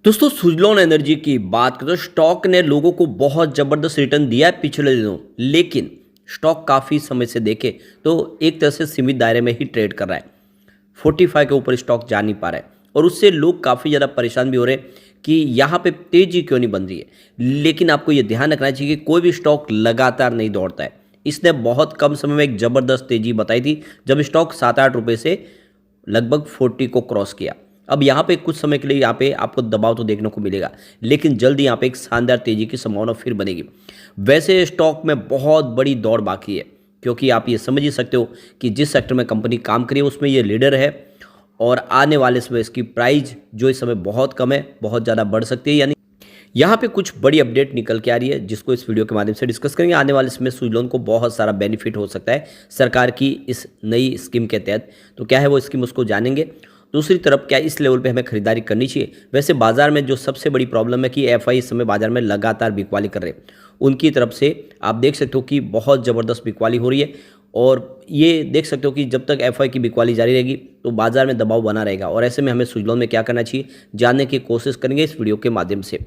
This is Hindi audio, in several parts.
दोस्तों सुजलॉन एनर्जी की बात करें तो स्टॉक ने लोगों को बहुत ज़बरदस्त रिटर्न दिया है पिछले दिनों। लेकिन स्टॉक काफ़ी समय से देखे तो एक तरह से सीमित दायरे में ही ट्रेड कर रहा है। 45 के ऊपर स्टॉक जा नहीं पा रहा है और उससे लोग काफ़ी ज़्यादा परेशान भी हो रहे हैं कि यहाँ पे तेज़ी क्यों नहीं बन रही है। लेकिन आपको ये ध्यान रखना चाहिए कि कोई भी स्टॉक लगातार नहीं दौड़ता है। इसने बहुत कम समय में एक ज़बरदस्त तेज़ी बताई थी जब स्टॉक 7-8 रुपये से लगभग 40 को क्रॉस किया। अब यहाँ पे कुछ समय के लिए यहाँ पे आपको दबाव तो देखने को मिलेगा, लेकिन जल्द यहाँ पे एक शानदार तेजी की संभावना फिर बनेगी। वैसे स्टॉक में बहुत बड़ी दौड़ बाकी है, क्योंकि आप ये समझ ही सकते हो कि जिस सेक्टर में कंपनी काम करी है उसमें ये लीडर है और आने वाले समय इसकी प्राइस जो इस समय बहुत कम है, बहुत ज़्यादा बढ़ सकती है। यानी यहाँ पे कुछ बड़ी अपडेट निकल के आ रही है जिसको इस वीडियो के माध्यम से डिस्कस करेंगे। आने वाले समय सुजलॉन को बहुत सारा बेनिफिट हो सकता है सरकार की इस नई स्कीम के तहत। तो क्या है वो स्कीम, उसको जानेंगे। दूसरी तरफ क्या इस लेवल पे हमें खरीदारी करनी चाहिए। वैसे बाजार में जो सबसे बड़ी प्रॉब्लम है कि एफआई इस समय बाजार में लगातार बिकवाली कर रहे हैं। उनकी तरफ से आप देख सकते हो कि बहुत ज़बरदस्त बिकवाली हो रही है और ये देख सकते हो कि जब तक एफआई की बिकवाली जारी रहेगी तो बाजार में दबाव बना रहेगा। और ऐसे में हमें सुजलॉन में क्या करना चाहिए जानने की कोशिश करेंगे इस वीडियो के माध्यम से।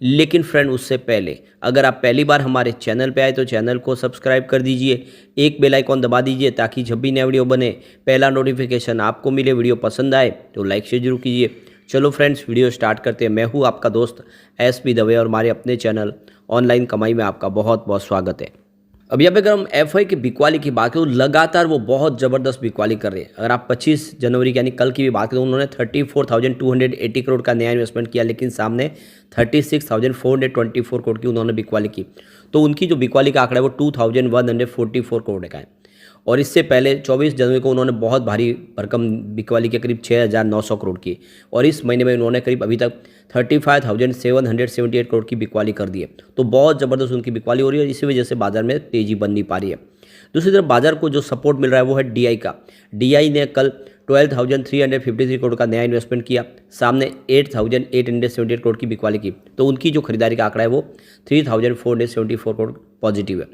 लेकिन फ्रेंड उससे पहले अगर आप पहली बार हमारे चैनल पे आए तो चैनल को सब्सक्राइब कर दीजिए, एक बेल आइकॉन दबा दीजिए ताकि जब भी नया वीडियो बने पहला नोटिफिकेशन आपको मिले। वीडियो पसंद आए तो लाइक शेयर जरूर कीजिए। चलो फ्रेंड्स वीडियो स्टार्ट करते हैं। मैं हूँ आपका दोस्त SP दवे और हमारे अपने चैनल ऑनलाइन कमाई में आपका बहुत बहुत स्वागत है। अब यहाँ पे अगर हम एफआई की बिकवाली की बात करें तो लगातार वो बहुत ज़बरदस्त बिकवाली कर रहे हैं। अगर आप 25 जनवरी यानी कल की भी बात करें तो उन्होंने 34,280 करोड़ का नया इन्वेस्टमेंट किया, लेकिन सामने 36,424 करोड़ की उन्होंने बिकवाली की। तो उनकी जो बिकवाली का आंकड़ा है वो 2,144 करोड़ का है। और इससे पहले 24 जनवरी को उन्होंने बहुत भारी भरकम बिकवाली के करीब 6,900 करोड़ की। और इस महीने में उन्होंने करीब अभी तक 35,778 करोड़ की बिकवाली कर दी है। तो बहुत ज़बरदस्त उनकी बिकवाली हो रही है और इसी वजह से बाजार में तेज़ी बन नहीं पा रही है। दूसरी तरफ बाजार को जो सपोर्ट मिल रहा है वो है DI का। DI ने कल 12,353 करोड़ का नया इन्वेस्टमेंट किया, सामने 8,878 करोड़ की बिकवाली की। तो उनकी जो खरीदारी का आंकड़ा है वो 3,474 करोड़ पॉजिटिव है।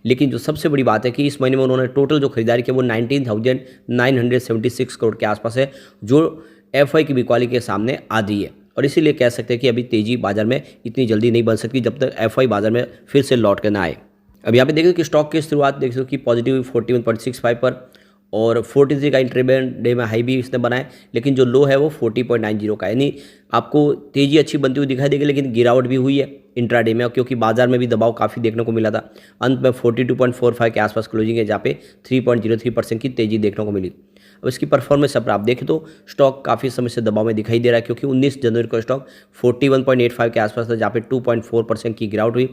लेकिन जो सबसे बड़ी बात है कि इस महीने में उन्होंने टोटल जो खरीदारी की वो 19,976 करोड़ के आसपास है, जो एफआई की बिकवाली के सामने आधी है। और इसीलिए कह सकते हैं कि अभी तेज़ी बाजार में इतनी जल्दी नहीं बन सकती जब तक एफआई बाजार में फिर से लौट कर ना आए। अब यहाँ पे देखो कि स्टॉक की शुरुआत देख सकते हो कि पॉजिटिव 41.65 पर और 43 का इंट्राडे में हाई भी इसने बनाया, लेकिन जो लो है वो 40.90 का। यानी आपको तेज़ी अच्छी बनती हुई दिखाई देगी, लेकिन गिरावट भी हुई है इंट्राडे में क्योंकि बाजार में भी दबाव काफ़ी देखने को मिला था। अंत में 42.45 के आसपास क्लोजिंग है जहाँ पे 3.03% की तेज़ी देखने को मिली। अब इसकी परफॉर्मेंस पर आप देखें तो स्टॉक काफ़ी समय से दबाव में दिखाई दे रहा है, क्योंकि 19 जनवरी को स्टॉक 41.85 के आसपास था जहाँ पे 2.4% की गिरावट हुई।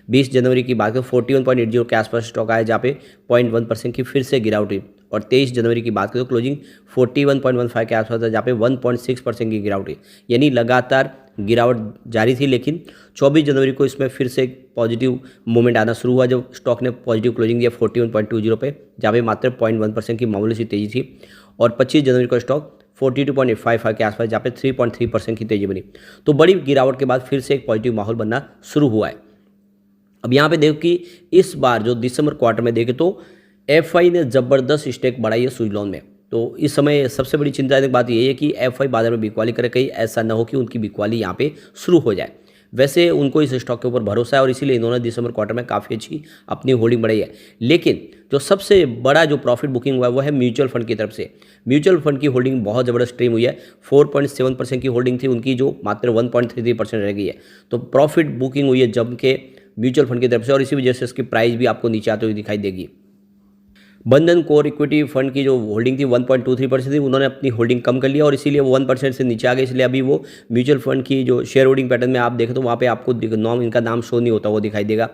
20 जनवरी की बात करें 41.80 के आसपास स्टॉक आया जहाँ पे 0.1% की फिर से गिरावट हुई। और 23 जनवरी की बात करें तो क्लोजिंग 41.15 के आसपास था जहाँ पे 1.6% की गिरावट हुई। यानी लगातार गिरावट जारी थी, लेकिन 24 जनवरी को इसमें फिर से एक पॉजिटिव मूवमेंट आना शुरू हुआ जब स्टॉक ने पॉजिटिव क्लोजिंग दिया 41.20 पे, जहाँ पे मात्र 0.1% की मामूली सी तेज़ी थी। और 25 जनवरी को स्टॉक 42.55 के आसपास जहाँ पे 3.3% की तेज़ी बनी। तो बड़ी गिरावट के बाद फिर से एक पॉजिटिव माहौल बनना शुरू हुआ है। अब यहाँ पे देखो कि इस बार जो दिसंबर क्वार्टर में देखें तो एफआई ने ज़बरदस्त स्टेक बढ़ाई है सुजलॉन में। तो इस समय सबसे बड़ी चिंताजनक बात यही है कि एफआई बाजार में बिकवाली करे, कहीं ऐसा ना हो कि उनकी बिकवाली यहाँ पे शुरू हो जाए। वैसे उनको इस स्टॉक के ऊपर भरोसा है और इसीलिए इन्होंने दिसंबर क्वार्टर में काफ़ी अच्छी अपनी होल्डिंग बढ़ाई है। लेकिन जो सबसे बड़ा जो प्रॉफिट बुकिंग हुआ है वो है म्यूचुअल फंड की तरफ से। म्यूचुअल फंड की होल्डिंग बहुत ज़बरदस्त स्ट्रीम हुई है। 4.7% की होल्डिंग थी उनकी, जो मात्र 1.33% रह गई है। तो प्रॉफिट बुकिंग हुई है जम के म्यूचुअल फंड की तरफ से और इसी वजह से इसकी प्राइस भी आपको नीचे आते हुए दिखाई देगी। बंधन कोर इक्विटी फंड की जो होल्डिंग थी 1.23% थी, उन्होंने अपनी होल्डिंग कम कर लिया और इसीलिए वो 1% से नीचे आ गए। इसलिए अभी वो म्यूचुअल फंड की जो शेयर होल्डिंग पैटर्न में आप देखें तो वहाँ पे आपको इनका नाम शो नहीं होता, वो दिखाई देगा।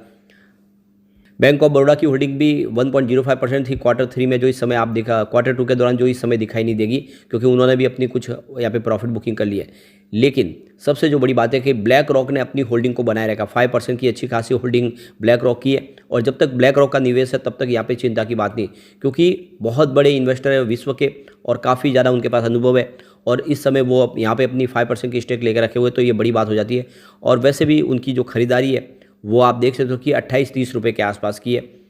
बैंक ऑफ बड़ौदा की होल्डिंग भी 1.05% थी Q3 में, जो इस समय आप देखा Q2 के दौरान जो इस समय दिखाई नहीं देगी, क्योंकि उन्होंने भी अपनी कुछ यहाँ पे प्रॉफिट बुकिंग कर ली है। लेकिन सबसे जो बड़ी बात है कि ब्लैक रॉक ने अपनी होल्डिंग को बनाए रखा। 5% की अच्छी खासी होल्डिंग ब्लैक रॉक की है और जब तक ब्लैक रॉक का निवेश है तब तक यहाँ पे चिंता की बात नहीं, क्योंकि बहुत बड़े इन्वेस्टर है विश्व के और काफ़ी ज़्यादा उनके पास अनुभव है और इस समय वो यहाँ पे अपनी 5% की स्टेक लेकर रखे हुए, तो ये बड़ी बात हो जाती है। और वैसे भी उनकी जो खरीदारी है वो आप देख सकते हो कि 28-30 रुपये के आसपास की है।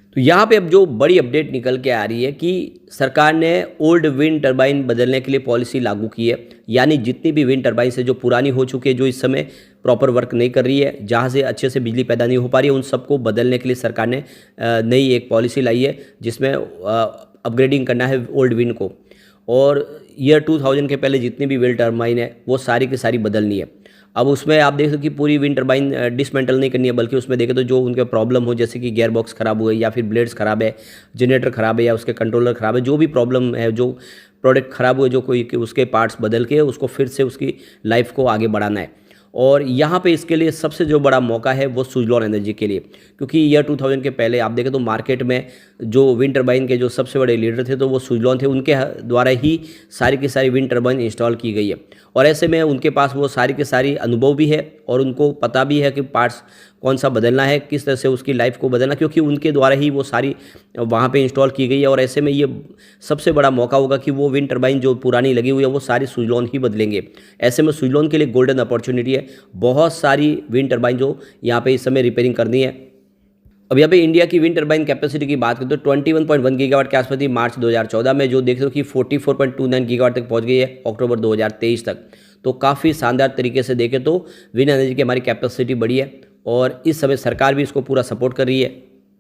तो तो यहाँ पे अब जो बड़ी अपडेट निकल के आ रही है कि सरकार ने ओल्ड विंड टरबाइन बदलने के लिए पॉलिसी लागू की है, यानी जितनी भी विंड टरबाइन है जो पुरानी हो चुकी है, जो इस समय प्रॉपर वर्क नहीं कर रही है, जहाँ से अच्छे से बिजली पैदा नहीं हो पा रही है, उन सबको बदलने के लिए सरकार ने नई एक पॉलिसी लाई है जिसमें अपग्रेडिंग करना है ओल्ड विंड को। और ईयर 2000 के पहले जितनी भी विंड टरबाइन है वो सारी की सारी बदलनी है। अब उसमें आप देख सकते कि पूरी विंड टरबाइन डिसमेंटल नहीं करनी है, बल्कि उसमें देखें तो जो उनके प्रॉब्लम हो, जैसे कि गियर बॉक्स खराब हुए या फिर ब्लेड्स खराब है, जनरेटर खराब है या उसके कंट्रोलर खराब है, जो भी प्रॉब्लम है, जो प्रोडक्ट खराब हुए, जो कोई उसके पार्ट्स बदल के उसको फिर से उसकी लाइफ को आगे बढ़ाना है। और यहाँ पे इसके लिए सबसे जो बड़ा मौका है वो सुजलॉन एनर्जी के लिए, क्योंकि ईयर 2000 के पहले आप देखें तो मार्केट में जो विंड टरबाइन के जो सबसे बड़े लीडर थे तो वो सुजलॉन थे, उनके द्वारा ही सारी की सारी विंड टरबाइन इंस्टॉल की गई है। और ऐसे में उनके पास वो सारी के सारी अनुभव भी है और उनको पता भी है कि पार्ट्स कौन सा बदलना है, किस तरह से उसकी लाइफ को बदलना, क्योंकि उनके द्वारा ही वो सारी वहाँ पे इंस्टॉल की गई है। और ऐसे में ये सबसे बड़ा मौका होगा कि वो विंड टरबाइन जो पुरानी लगी हुई है वो सारी सुजलॉन ही बदलेंगे। ऐसे में सुजलॉन के लिए गोल्डन अपॉर्चुनिटी है, बहुत सारी विंड टरबाइन जो यहाँ पे इस समय रिपेयरिंग करनी है। अब यहाँ पे इंडिया की विंड टरबाइन कैपेसिटी की बात करें तो 21.1 गीगावाट के आसपास थी मार्च 2014 में, जो देख रहे हो कि 44.29 गीगावाट तक पहुँच गई है अक्टूबर 2023 तक। तो काफ़ी शानदार तरीके से देखें तो विंड एनर्जी की हमारी कैपेसिटी बढ़ी है और इस समय सरकार भी इसको पूरा सपोर्ट कर रही है।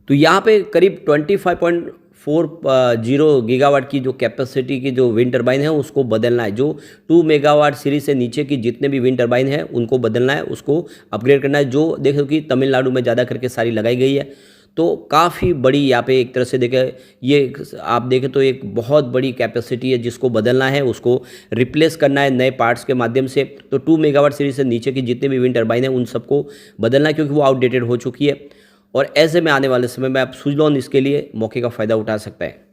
तो यहाँ पे करीब 25.40 गीगावाट की जो कैपेसिटी की जो विंड टरबाइन है उसको बदलना है। जो 2 मेगावाट सीरीज से नीचे की जितने भी विंड टरबाइन है उनको बदलना है, उसको अपग्रेड करना है, जो देखो कि तमिलनाडु में ज़्यादा करके सारी लगाई गई है। तो काफ़ी बड़ी यहाँ पे एक तरह से देखें, ये आप देखें तो एक बहुत बड़ी कैपेसिटी है जिसको बदलना है, उसको रिप्लेस करना है नए पार्ट्स के माध्यम से। तो 2 मेगावाट सीरीज से नीचे की जितने भी विंड टरबाइन है उन सबको बदलना है, क्योंकि वो आउटडेटेड हो चुकी है। और ऐसे में आने वाले समय में आप सुजलॉन इसके लिए मौके का फ़ायदा उठा सकता है।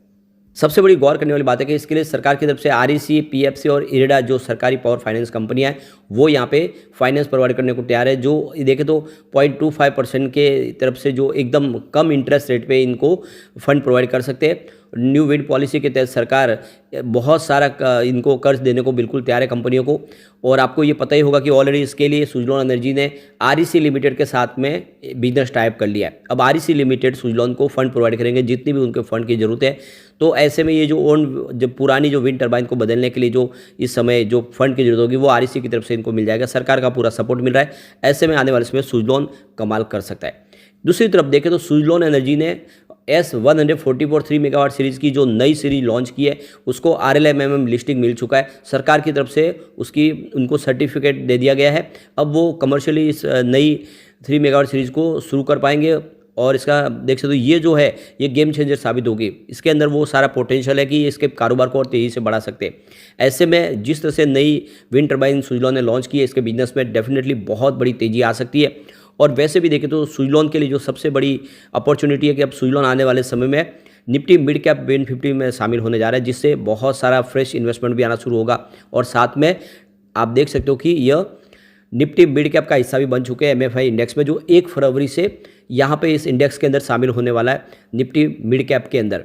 सबसे बड़ी गौर करने वाली बात है कि इसके लिए सरकार की तरफ से REC, PFC और इरेडा जो सरकारी पावर फाइनेंस कंपनियां हैं वो यहाँ पे फाइनेंस प्रोवाइड करने को तैयार है। जो देखें तो 0.25% के तरफ से जो एकदम कम इंटरेस्ट रेट पे इनको फंड प्रोवाइड कर सकते हैं। न्यू विंड पॉलिसी के तहत सरकार बहुत सारा इनको कर्ज देने को बिल्कुल तैयार है कंपनियों को। और आपको ये पता ही होगा कि ऑलरेडी इसके लिए सुजलॉन एनर्जी ने REC लिमिटेड के साथ में बिजनेस टाइप कर लिया है। अब REC लिमिटेड सुजलॉन को फंड प्रोवाइड करेंगे जितनी भी उनके फंड की जरूरत है। तो ऐसे में ये जब पुरानी जो विंड टरबाइन को बदलने के लिए जो इस समय जो फंड की जरूरत होगी वो REC की तरफ से इनको मिल जाएगा। सरकार का पूरा सपोर्ट मिल रहा है। ऐसे में आने वाले समय सुजलॉन कमाल कर सकता है। दूसरी तरफ देखें तो सुजलॉन एनर्जी ने S144 3 मेगावाट सीरीज़ की जो नई सीरीज लॉन्च की है उसको RLMM लिस्टिंग मिल चुका है। सरकार की तरफ से उसकी उनको सर्टिफिकेट दे दिया गया है। अब वो कमर्शियली इस नई 3 मेगावाट सीरीज़ को शुरू कर पाएंगे और इसका देख सकते हो ये जो है ये गेम चेंजर साबित होगी। इसके अंदर वो सारा पोटेंशियल है कि इसके कारोबार को और तेज़ी से बढ़ा सकते हैं। ऐसे में जिस तरह से नई विंड टरबाइन सुजलॉन ने लॉन्च की है इसके बिजनेस में डेफिनेटली बहुत बड़ी तेज़ी आ सकती है। और वैसे भी देखें तो सुजलॉन के लिए जो सबसे बड़ी अपॉर्चुनिटी है कि अब सुजलॉन आने वाले समय में निफ्टी मिड कैप विंड 50 में शामिल होने जा रहा है, जिससे बहुत सारा फ्रेश इन्वेस्टमेंट भी आना शुरू होगा। और साथ में आप देख सकते हो कि यह निफ्टी मिड कैप का हिस्सा भी बन चुके हैं MFI इंडेक्स में, जो 1 फरवरी से यहाँ पे इस इंडेक्स के अंदर शामिल होने वाला है निफ्टी मिड कैप के अंदर।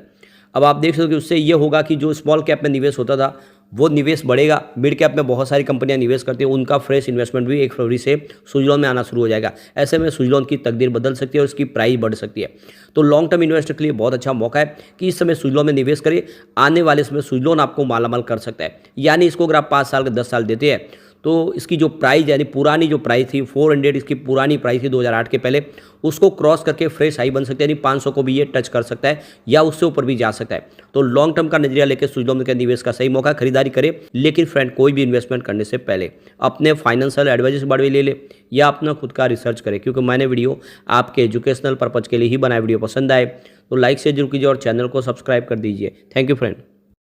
अब आप देख सकते हो कि उससे ये होगा कि जो स्मॉल कैप में निवेश होता था वो निवेश बढ़ेगा। मिड कैप में बहुत सारी कंपनियां निवेश करती हैं, उनका फ्रेश इन्वेस्टमेंट भी 1 फरवरी से सुजलॉन में आना शुरू हो जाएगा। ऐसे में सुजलॉन की तकदीर बदल सकती है और उसकी प्राइस बढ़ सकती है। तो लॉन्ग टर्म इन्वेस्टर के लिए बहुत अच्छा मौका है कि इस समय सुजलॉन में निवेश करें। आने वाले समय सुजलॉन आपको मालामाल कर सकता है। यानी इसको अगर आप 5 साल का 10 साल देते हैं तो इसकी जो प्राइस यानी पुरानी जो प्राइस थी 400, इसकी पुरानी प्राइस थी 2008 के पहले, उसको क्रॉस करके फ्रेश हाई बन सकता है। यानी 500 को भी ये टच कर सकता है या उससे ऊपर भी जा सकता है। तो लॉन्ग टर्म का नजरिया लेकर सुजलॉन के निवेश का सही मौका, खरीदारी करें। लेकिन फ्रेंड कोई भी इन्वेस्टमेंट करने से पहले अपने फाइनेंशियल एडवाइजर से बारे ले ले या अपना खुद का रिसर्च करें, क्योंकि मैंने वीडियो आपके एजुकेशनल पर्पज के लिए ही बनाया। वीडियो पसंद आए तो लाइक से जरूर कीजिए और चैनल को सब्सक्राइब कर दीजिए। Thank you friend.